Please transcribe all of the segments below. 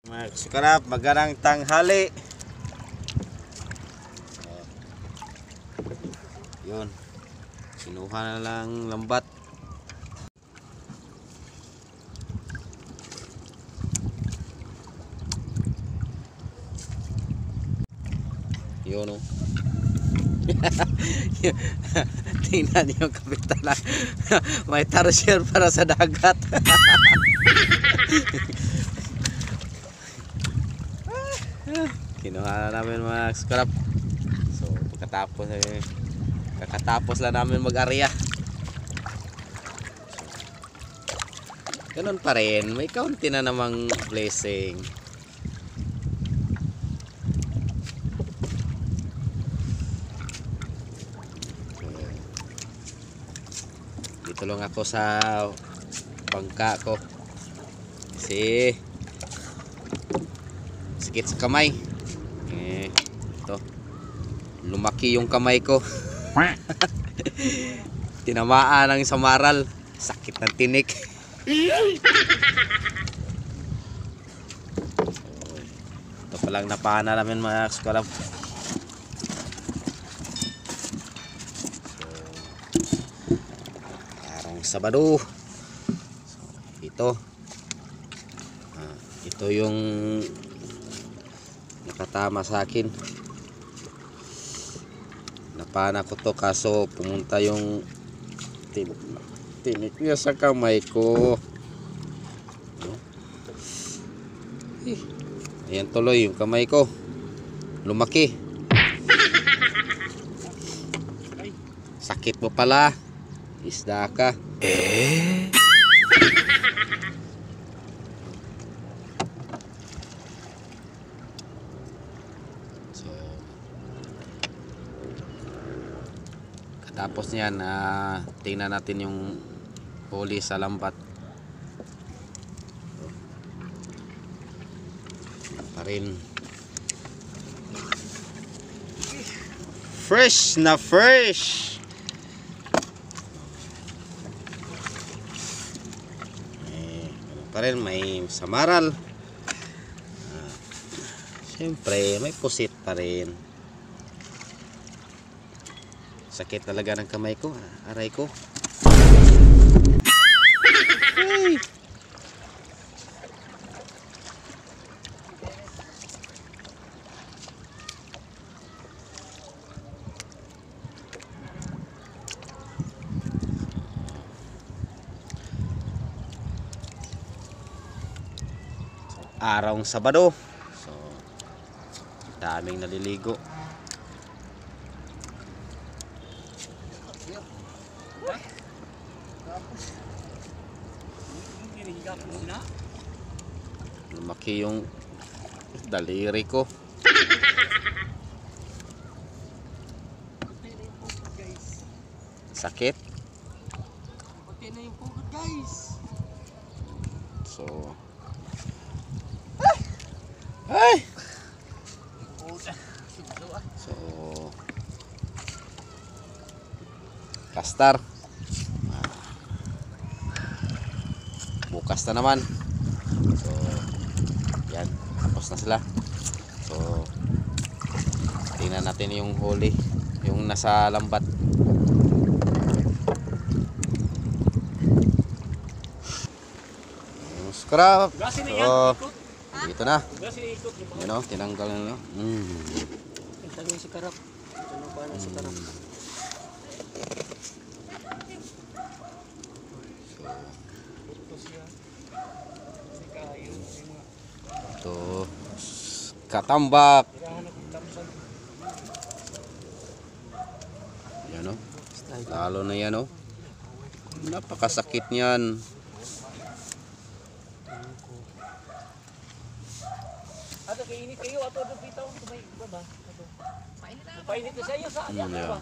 Mga sukarap, magandang tanghali. Yun, sinuha na lang lambat. Yun o. Tingnan yung kapitan na may tarsier para sa dagat. Kinuha na namin mga scrap. So kakatapos lang namin mag-area. Ganun pa rin, may kaunti na namang blessing. Dito lang ako sa bangka ko kasi sakit sa kamay. Ito, lumaki yung kamay ko. Tinamaan ng samaral, sakit ng tinik. Ito palang napana namin mga squalab. Sabado. So, ito yung nakatama sa akin. Napana ko to kaso pumunta yung tinik niya sa kamay ko. Ayan tuloy yung kamay ko. Lumaki. Sakit mo pala. Isda ka. So, katapos niyan, tingnan natin yung huli sa lambat. Pa rin. Fresh na fresh. Pa rin, may samaral. Siyempre may pusit pa rin. Sakit talaga ng kamay ko, aray ko. Hey. Araw Sabado. So, daming naliligo. Lumaki yung daliri ko. Sakit. So, ay! So, kastar. Bukas na naman. So, yan. Tapos na sila. So, tingnan natin yung huli. Yung nasa lambat. Yung scrap. So, dito na. Yan o, tinanggal na. Tinanggal si karap. Ano ba na si karap? Ito, katambak. Yan o. Lalo na yan o. Napakasakit niyan. Ato kainit kayo ato do bitaw may baba ato. Painit sa iyo sa ano ba?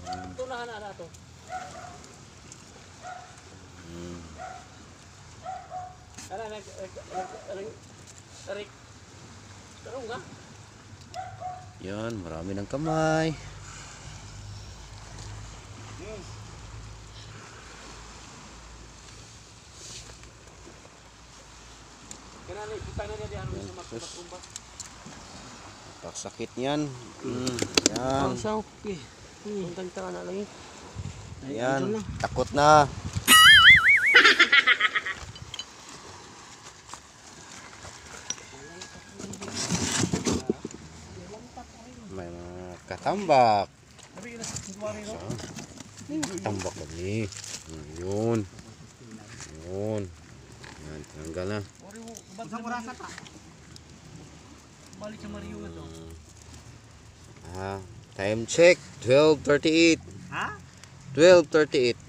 Ito na ana ato. Ana tarik. Tarong nga. Yan, marami ng kamay. Kana Sakit niyan. Yan. Yan. Takot na. May mga katambak. Tambak lagi. Yun. Yun. Yan, tanggal na. Balik sa Mario ito. Time check, 12:38. Ha? 12:38.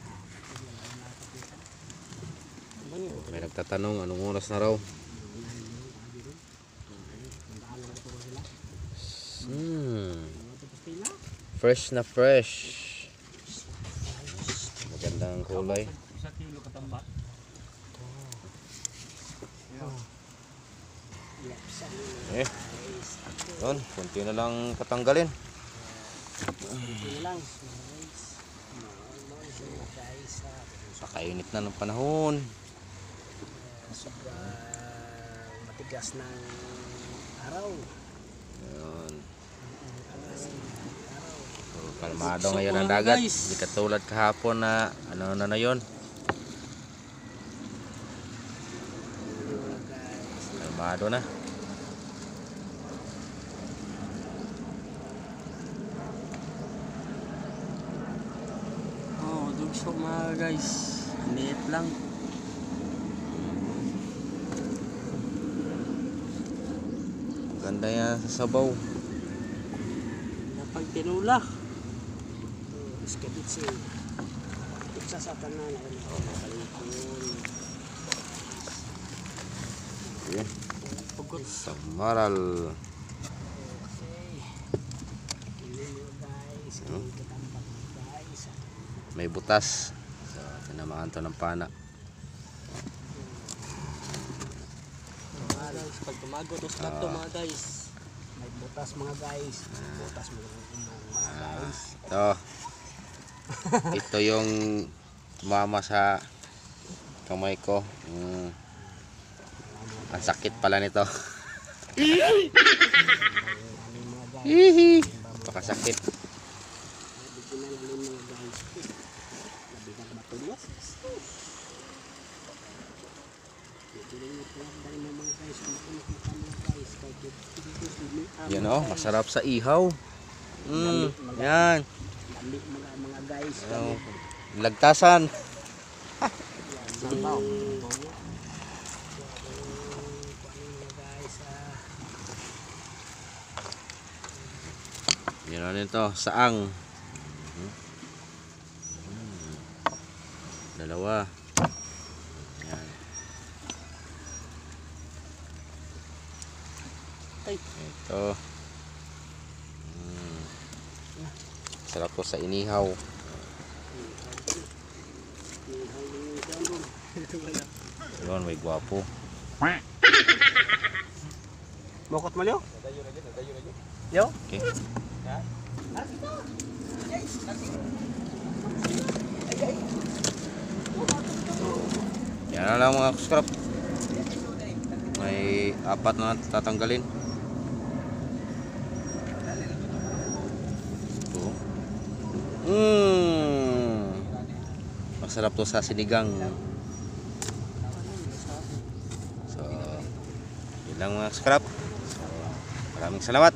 May nagtatanong anong oras na raw. Fresh na fresh. Magandang kulay. Sa kilo katambak. Yun, kunti na lang patanggalin. Pakainit na ng panahon. Sobrang matigas ng araw. Yun. Kalmado ngayon ang dagat. Hindi katulad kahapon na ano na yun. Kalmado na. Oh, dugso mga guys. Liit lang. Ganda yan sa sabaw. Napag tinula. Iskabitsi. Pizza sa tanan. Yun. Samaral. May butas. So, tinamaan to ng pana. Pag tumago to sa to mga guys. May butas mga guys. Butas mga guys. Ito. Ito yung tumama sa kamay ko. Ang sakit pala nito. Hihi. Pakasakit. Yan oh, masarap sa ihaw. Yan. Mga guys. Oh, lagtasan. Sabaw. Yan ano ito, saang. Dalawa. Yan. Ito. Sarap to sa inihaw. Yun, may gwapo. Mokot mo liyo? Yo? Okay. Yan na lang mga scrap. May 4 na tatanggalin. Ito. Masarap to sa sinigang. So, yun lang mga scrap. So, maraming salamat.